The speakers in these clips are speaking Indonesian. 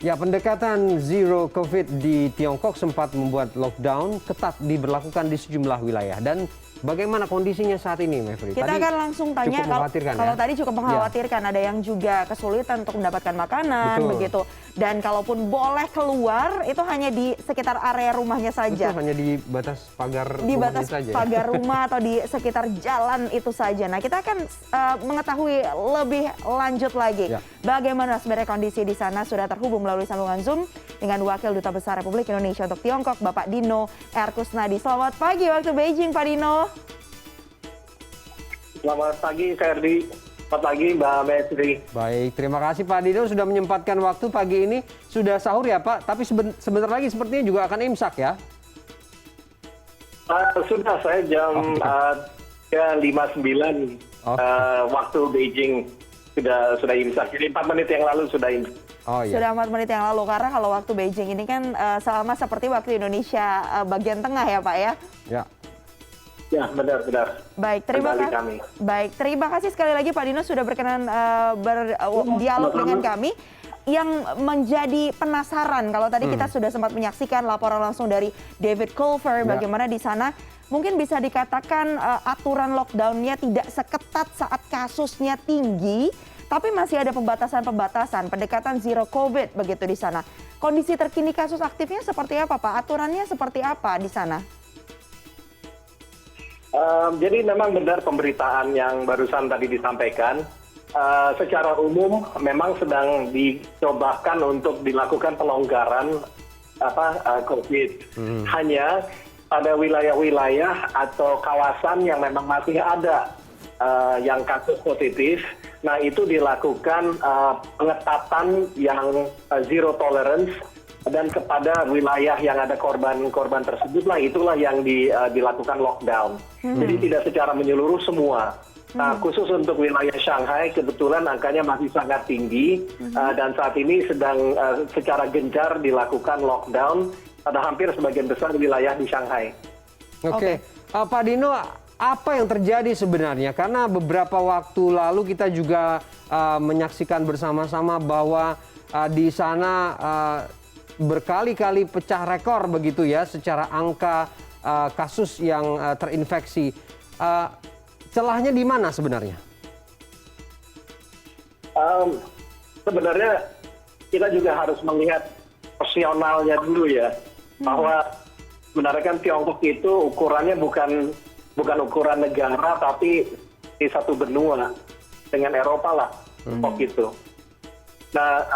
Ya, pendekatan zero COVID di Tiongkok sempat membuat lockdown ketat diberlakukan di sejumlah wilayah. Dan bagaimana kondisinya saat ini, Mevri? Kita akan langsung tanya, kalau tadi cukup mengkhawatirkan, ada yang juga kesulitan untuk mendapatkan makanan, begitu. Dan kalaupun boleh keluar, itu hanya di sekitar area rumahnya saja. Betul, hanya di batas pagar di rumahnya batas saja. pagar rumah atau di sekitar jalan itu saja. Nah, kita akan mengetahui lebih lanjut lagi bagaimana sebenarnya kondisi di sana. Sudah terhubung melalui sambungan Zoom dengan Wakil Duta Besar Republik Indonesia untuk Tiongkok, Bapak Dino R. Kusnadi. Selamat pagi waktu Beijing, Pak Dino. Selamat pagi, Ferdi. Selamat pagi, Mbak Mevri. Baik, terima kasih Pak Dino sudah menyempatkan waktu pagi ini. Sudah sahur ya Pak, tapi sebentar lagi sepertinya juga akan imsak ya? Sudah, saya jam 3.59 waktu Beijing sudah imsak. Jadi 4 menit yang lalu sudah imsak. Oh, iya. Sudah 4 menit yang lalu, karena kalau waktu Beijing ini kan sama seperti waktu Indonesia bagian tengah ya Pak ya? Ya. Ya, benar-benar. Baik, terima kasih sekali lagi Pak Dino sudah berkenan berdialog dengan kami. Yang menjadi penasaran, kalau tadi kita sudah sempat menyaksikan laporan langsung dari David Culver, bagaimana di sana mungkin bisa dikatakan aturan lockdown-nya tidak seketat saat kasusnya tinggi, tapi masih ada pembatasan-pembatasan, pendekatan zero COVID begitu di sana. Kondisi terkini kasus aktifnya seperti apa Pak? Aturannya seperti apa di sana? Jadi memang benar pemberitaan yang barusan tadi disampaikan. Secara umum memang sedang dicobakan untuk dilakukan pelonggaran COVID. Hanya pada wilayah-wilayah atau kawasan yang memang masih ada yang kasus positif, nah itu dilakukan pengetatan yang zero tolerance, dan kepada wilayah yang ada korban tersebutlah itulah yang dilakukan lockdown. Jadi tidak secara menyeluruh semua. Nah, khusus untuk wilayah Shanghai kebetulan angkanya masih sangat tinggi dan saat ini sedang secara gencar dilakukan lockdown pada hampir sebagian besar wilayah di Shanghai. Oke. Pak Dino, apa yang terjadi sebenarnya? Karena beberapa waktu lalu kita juga menyaksikan bersama-sama bahwa di sana berkali-kali pecah rekor begitu ya secara angka kasus yang terinfeksi. Celahnya di mana sebenarnya? Sebenarnya kita juga harus melihat proporsionalnya dulu ya, bahwa sebenarnya kan Tiongkok itu ukurannya bukan ukuran negara, tapi di satu benua dengan Eropa lah, Tiongkok itu. Nah,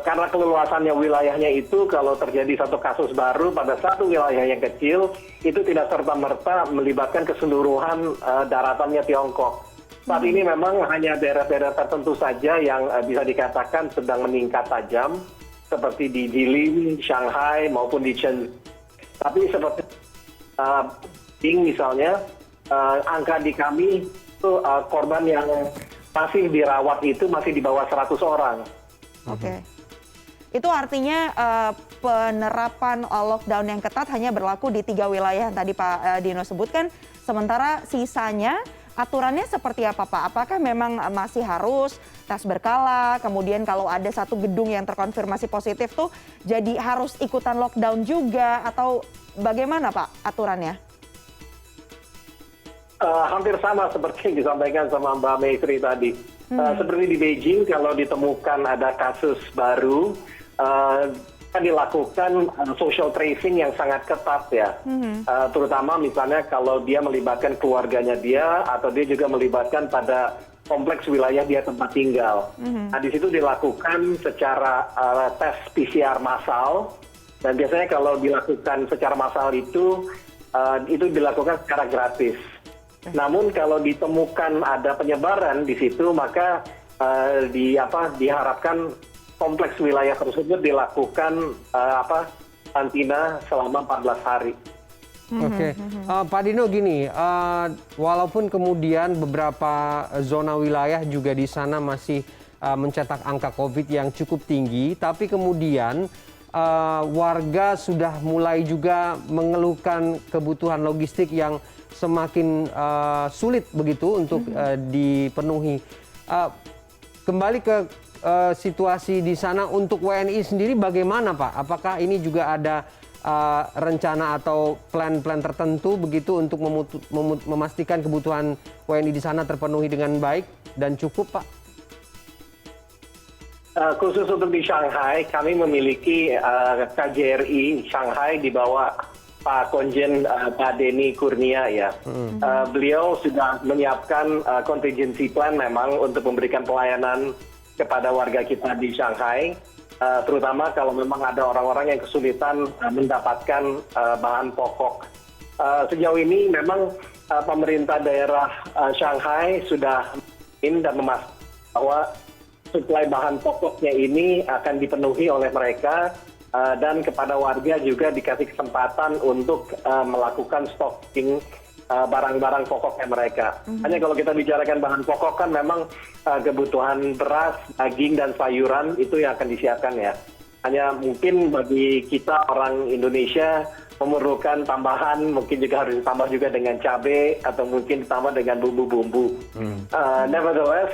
karena keleluasannya wilayahnya itu, kalau terjadi satu kasus baru pada satu wilayah yang kecil, itu tidak serta-merta melibatkan keseluruhan daratannya Tiongkok. Saat ini memang hanya daerah-daerah tertentu saja yang bisa dikatakan sedang meningkat tajam, seperti di Jilin, Shanghai, maupun di Shenzhen. Tapi seperti Beijing misalnya, angka di kami itu korban yang masih dirawat itu masih di bawah 100 orang. Oke. Itu artinya penerapan lockdown yang ketat hanya berlaku di 3 wilayah yang tadi Pak Dino sebutkan. Sementara sisanya aturannya seperti apa Pak? Apakah memang masih harus tes berkala? Kemudian kalau ada satu gedung yang terkonfirmasi positif tuh jadi harus ikutan lockdown juga? Atau bagaimana Pak aturannya? Hampir sama seperti yang disampaikan sama Mbak Mevri tadi. Seperti di Beijing, kalau ditemukan ada kasus baru, akan dilakukan social tracing yang sangat ketat ya. Terutama misalnya kalau dia melibatkan keluarganya dia, atau dia juga melibatkan pada kompleks wilayah dia tempat tinggal. Nah, di situ dilakukan secara tes PCR massal, dan biasanya kalau dilakukan secara massal itu dilakukan secara gratis. Namun kalau ditemukan ada penyebaran di situ, maka diharapkan kompleks wilayah tersebut dilakukan karantina selama 14 hari. Oke, Pak Dino gini, walaupun kemudian beberapa zona wilayah juga di sana masih mencetak angka COVID yang cukup tinggi, tapi kemudian warga sudah mulai juga mengeluhkan kebutuhan logistik yang semakin sulit begitu untuk dipenuhi. Kembali ke situasi di sana untuk WNI sendiri bagaimana Pak? Apakah ini juga ada rencana atau plan-plan tertentu begitu untuk memastikan kebutuhan WNI di sana terpenuhi dengan baik dan cukup Pak? Khusus untuk di Shanghai, kami memiliki KJRI Shanghai di bawah Pak Konjen Pak Denny Kurnia ya. Beliau sudah menyiapkan contingency plan memang untuk memberikan pelayanan kepada warga kita di Shanghai. Terutama kalau memang ada orang-orang yang kesulitan mendapatkan bahan pokok. Sejauh ini memang pemerintah daerah Shanghai sudah dan memastikan bahwa suplai bahan pokoknya ini akan dipenuhi oleh mereka dan kepada warga juga dikasih kesempatan untuk melakukan stocking barang-barang pokoknya mereka. Hanya kalau kita bicarakan bahan pokok kan memang kebutuhan beras, daging, dan sayuran itu yang akan disiapkan ya. Hanya mungkin bagi kita orang Indonesia memerlukan tambahan, mungkin juga harus ditambah juga dengan cabai atau mungkin ditambah dengan bumbu-bumbu. Nevertheless,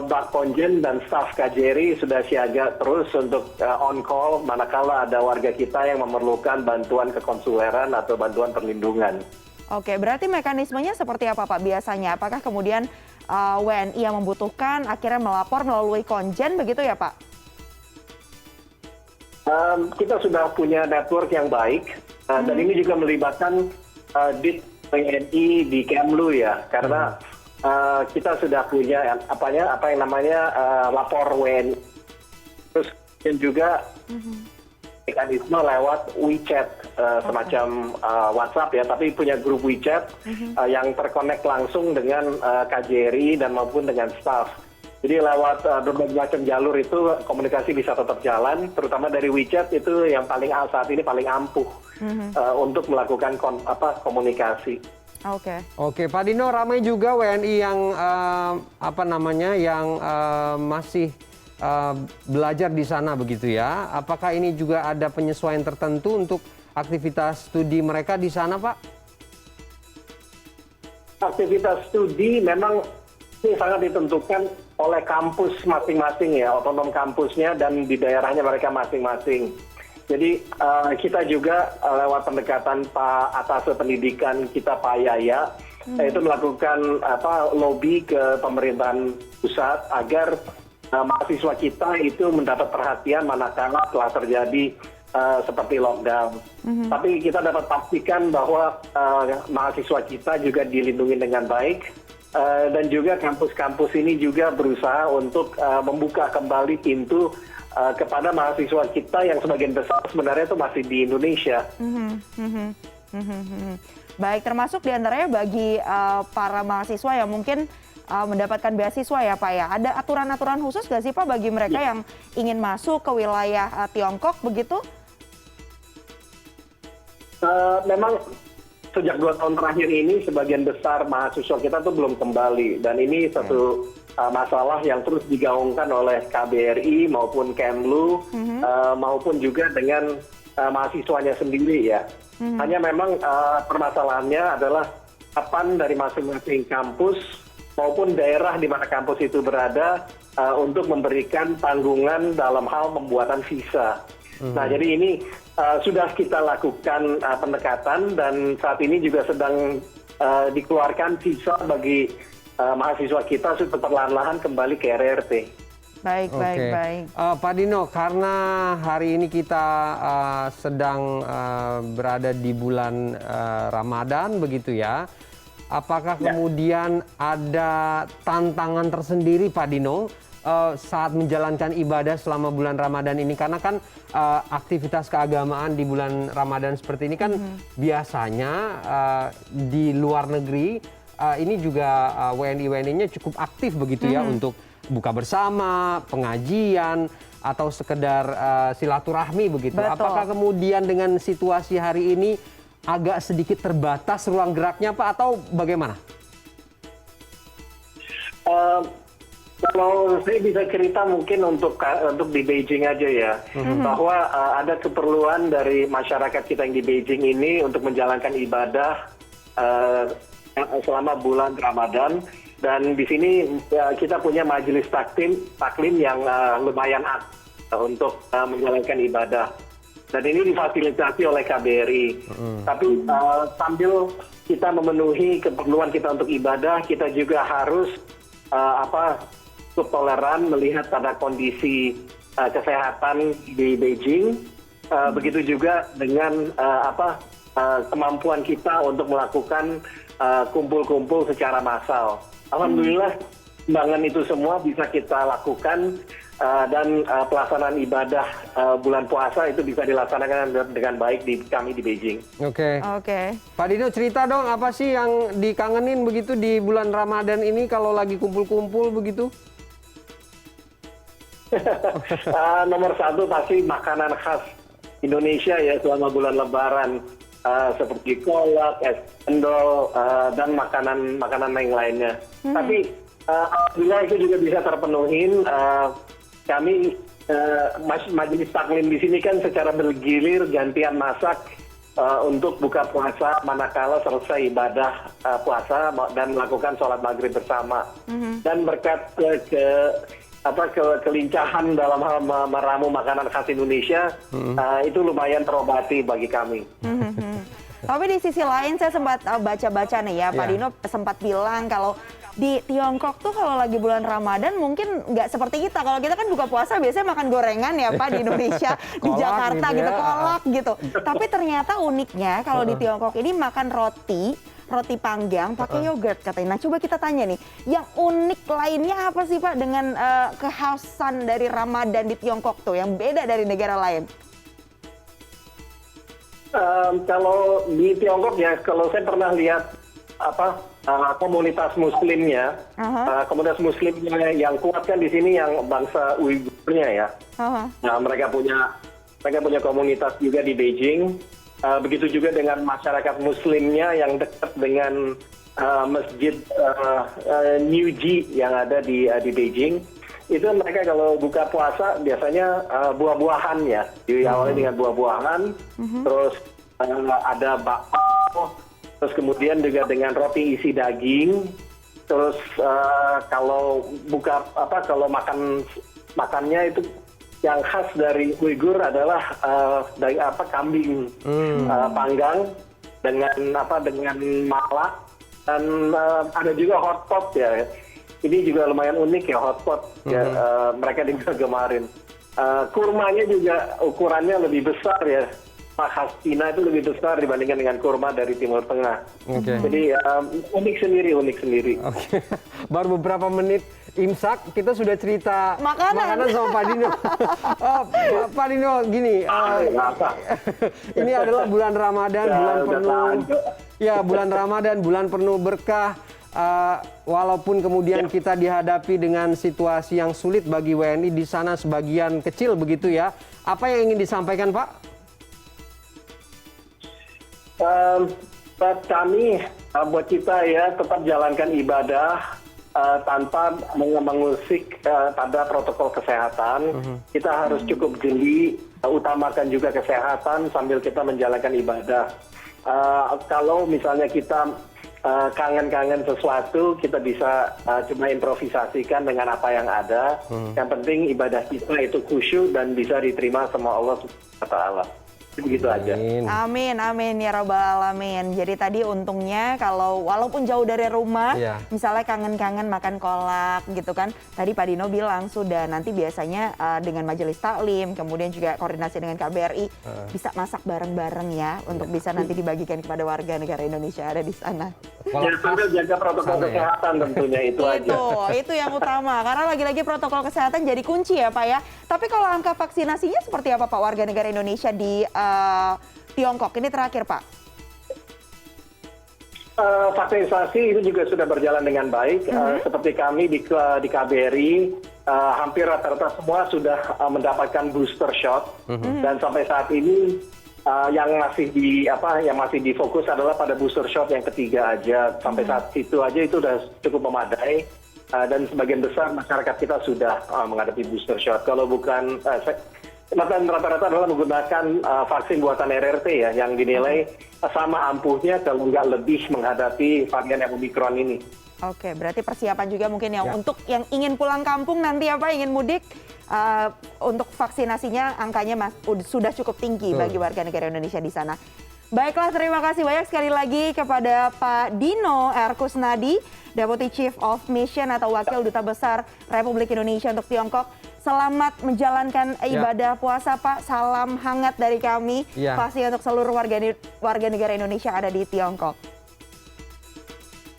Pak Konjen dan staf KJRI sudah siaga terus untuk on call manakala ada warga kita yang memerlukan bantuan kekonsuleran atau bantuan perlindungan. Oke, berarti mekanismenya seperti apa Pak biasanya? Apakah kemudian WNI yang membutuhkan akhirnya melapor melalui konjen begitu ya Pak? Kita sudah punya network yang baik dan ini juga melibatkan Dit WNI di Kemlu ya, karena kita sudah punya apa yang namanya lapor WNI. Terus dan juga mekanisme lewat WeChat semacam WhatsApp ya, tapi punya grup WeChat yang terkonek langsung dengan KJRI dan maupun dengan staff. Jadi lewat berbagai macam jalur itu komunikasi bisa tetap jalan, terutama dari WeChat itu yang paling saat ini paling ampuh untuk melakukan komunikasi. Oke, Pak Dino, ramai juga WNI yang yang masih belajar di sana begitu ya. Apakah ini juga ada penyesuaian tertentu untuk aktivitas studi mereka di sana, Pak? Aktivitas studi memang ini sangat ditentukan oleh kampus masing-masing ya, otonom kampusnya dan di daerahnya mereka masing-masing. Jadi kita juga lewat pendekatan Pak Atase Pendidikan kita Pak Yaya, itu melakukan lobby ke pemerintahan pusat agar mahasiswa kita itu mendapat perhatian manakala telah terjadi seperti lockdown. Tapi kita dapat pastikan bahwa mahasiswa kita juga dilindungi dengan baik dan juga kampus-kampus ini juga berusaha untuk membuka kembali pintu kepada mahasiswa kita yang sebagian besar sebenarnya itu masih di Indonesia. Baik, termasuk diantaranya bagi para mahasiswa yang mungkin mendapatkan beasiswa ya Pak ya. Ada aturan-aturan khusus nggak sih Pak bagi mereka yang ingin masuk ke wilayah Tiongkok begitu? Memang sejak 2 tahun terakhir ini sebagian besar mahasiswa kita tuh belum kembali dan ini satu masalah yang terus digaungkan oleh KBRI maupun Kemlu maupun juga dengan mahasiswanya sendiri ya. Hanya memang permasalahannya adalah kapan dari masing-masing kampus maupun daerah di mana kampus itu berada untuk memberikan tanggungan dalam hal pembuatan visa. Nah, jadi ini sudah kita lakukan pendekatan dan saat ini juga sedang dikeluarkan visa bagi mahasiswa kita supaya perlahan-lahan kembali ke RRT. Baik. Pak Dino, karena hari ini kita sedang berada di bulan Ramadan begitu ya, apakah kemudian ada tantangan tersendiri Pak Dino saat menjalankan ibadah selama bulan Ramadan ini? Karena kan aktivitas keagamaan di bulan Ramadan seperti ini kan biasanya di luar negeri ini juga WNI-WNI-nya cukup aktif begitu ya untuk buka bersama, pengajian, atau sekedar silaturahmi begitu. Betul. Apakah kemudian dengan situasi hari ini agak sedikit terbatas ruang geraknya Pak atau bagaimana? Kalau saya bisa cerita mungkin untuk di Beijing aja ya, bahwa ada keperluan dari masyarakat kita yang di Beijing ini untuk menjalankan ibadah selama bulan Ramadan. Dan di sini kita punya majelis taklim yang lumayan untuk menjalankan ibadah. Dan ini difasilitasi oleh KBRI. Tapi sambil kita memenuhi keperluan kita untuk ibadah, kita juga harus cukup toleran melihat pada kondisi kesehatan di Beijing. Begitu juga dengan kemampuan kita untuk melakukan kumpul-kumpul secara massal. Alhamdulillah, kembangan itu semua bisa kita lakukan. Dan pelaksanaan ibadah bulan puasa itu bisa dilaksanakan dengan baik kami di Beijing. Oke. Oke. Pak Dino, cerita dong apa sih yang dikangenin begitu di bulan Ramadan ini kalau lagi kumpul-kumpul begitu? Nomor satu pasti makanan khas Indonesia ya selama bulan Lebaran, seperti kolak, es cendol, dan makanan yang lainnya. Tapi alhamdulillah itu juga bisa terpenuhin. Kami majelis taklim di sini kan secara bergilir gantian masak untuk buka puasa manakala selesai ibadah puasa dan melakukan sholat maghrib bersama. Dan berkat kelincahan dalam hal meramu makanan khas Indonesia, itu lumayan terobati bagi kami. Tapi di sisi lain saya sempat baca-baca nih ya, Pak Dino sempat bilang kalau di Tiongkok tuh kalau lagi bulan Ramadan mungkin nggak seperti kita. Kalau kita kan buka puasa biasanya makan gorengan ya Pak di Indonesia, di Jakarta gitu, kolak gitu. Tapi ternyata uniknya kalau di Tiongkok ini makan roti panggang pakai yogurt katanya. Nah coba kita tanya nih, yang unik lainnya apa sih Pak dengan kekhasan dari Ramadan di Tiongkok tuh yang beda dari negara lain? Kalau di Tiongkok ya, kalau saya pernah lihat komunitas muslimnya, komunitas muslimnya yang kuat kan di sini yang bangsa Uigurnya ya. Nah, mereka punya komunitas juga di Beijing. Begitu juga dengan masyarakat muslimnya yang dekat dengan masjid Niuji yang ada di Beijing. Itu mereka kalau buka puasa biasanya buah-buahan ya, diawali dengan buah-buahan, terus ada bakso, terus kemudian juga dengan roti isi daging, terus kalau makannya itu yang khas dari Uighur adalah kambing panggang dengan malak, dan ada juga hotpot ya. Ini juga lumayan unik ya hotpot ya, mereka juga gemarin. Kurmanya juga ukurannya lebih besar ya. Khas Cina itu lebih besar dibandingkan dengan kurma dari Timur Tengah. Jadi unik sendiri. Oke. Baru beberapa menit imsak kita sudah cerita makanan sama Pak Dino. Pak Dino gini, ini adalah bulan Ramadan, bulan Ramadan, bulan penuh berkah. Walaupun kemudian kita dihadapi dengan situasi yang sulit bagi WNI di sana sebagian kecil begitu ya. Apa yang ingin disampaikan Pak? Kami buat kita ya tetap jalankan ibadah tanpa mengusik pada protokol kesehatan. Kita harus cukup jeli, utamakan juga kesehatan sambil kita menjalankan ibadah. Kalau misalnya kita kangen-kangen sesuatu, kita bisa coba improvisasikan dengan apa yang ada. Yang penting ibadah kita itu khusyuk dan bisa diterima sama Allah Subhanahu wa Ta'ala. Begitu aja. Amin ya Rabbal Alamin. Jadi tadi untungnya kalau walaupun jauh dari rumah, misalnya kangen-kangen makan kolak gitu kan. Tadi Pak Dino bilang sudah nanti biasanya dengan majelis taklim, kemudian juga koordinasi dengan KBRI bisa masak bareng-bareng ya untuk bisa nanti dibagikan kepada warga negara Indonesia ada di sana. Ya, sambil jaga protokol kesehatan tentunya itu aja. Itu yang utama karena lagi-lagi protokol kesehatan jadi kunci ya Pak ya. Tapi kalau angka vaksinasinya seperti apa Pak warga negara Indonesia di Tiongkok ini terakhir Pak? Vaksinasi itu juga sudah berjalan dengan baik. Seperti kami di KBRI hampir rata-rata semua sudah mendapatkan booster shot dan sampai saat ini yang masih difokus adalah pada booster shot yang ketiga aja. Sampai saat itu aja itu sudah cukup memadai dan sebagian besar masyarakat kita sudah menghadapi booster shot. Kalau bukan rata-rata adalah menggunakan vaksin buatan RRT ya, yang dinilai sama ampuhnya kalau nggak lebih menghadapi varian Omicron ini. Oke, berarti persiapan juga mungkin Ya. untuk yang ingin pulang kampung nanti ingin mudik, untuk vaksinasinya angkanya sudah cukup tinggi bagi warga negara Indonesia di sana. Baiklah, terima kasih banyak sekali lagi kepada Pak Dino R. Kusnadi, Deputy Chief of Mission atau Wakil Duta Besar Republik Indonesia untuk Tiongkok. Selamat menjalankan ibadah puasa, Pak. Salam hangat dari kami, pasti untuk seluruh warga negara Indonesia yang ada di Tiongkok.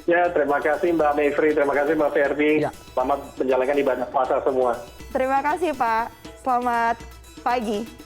Ya, terima kasih Mbak Mevri, terima kasih Mbak Ferdi. Selamat menjalankan ibadah puasa semua. Terima kasih, Pak. Selamat pagi.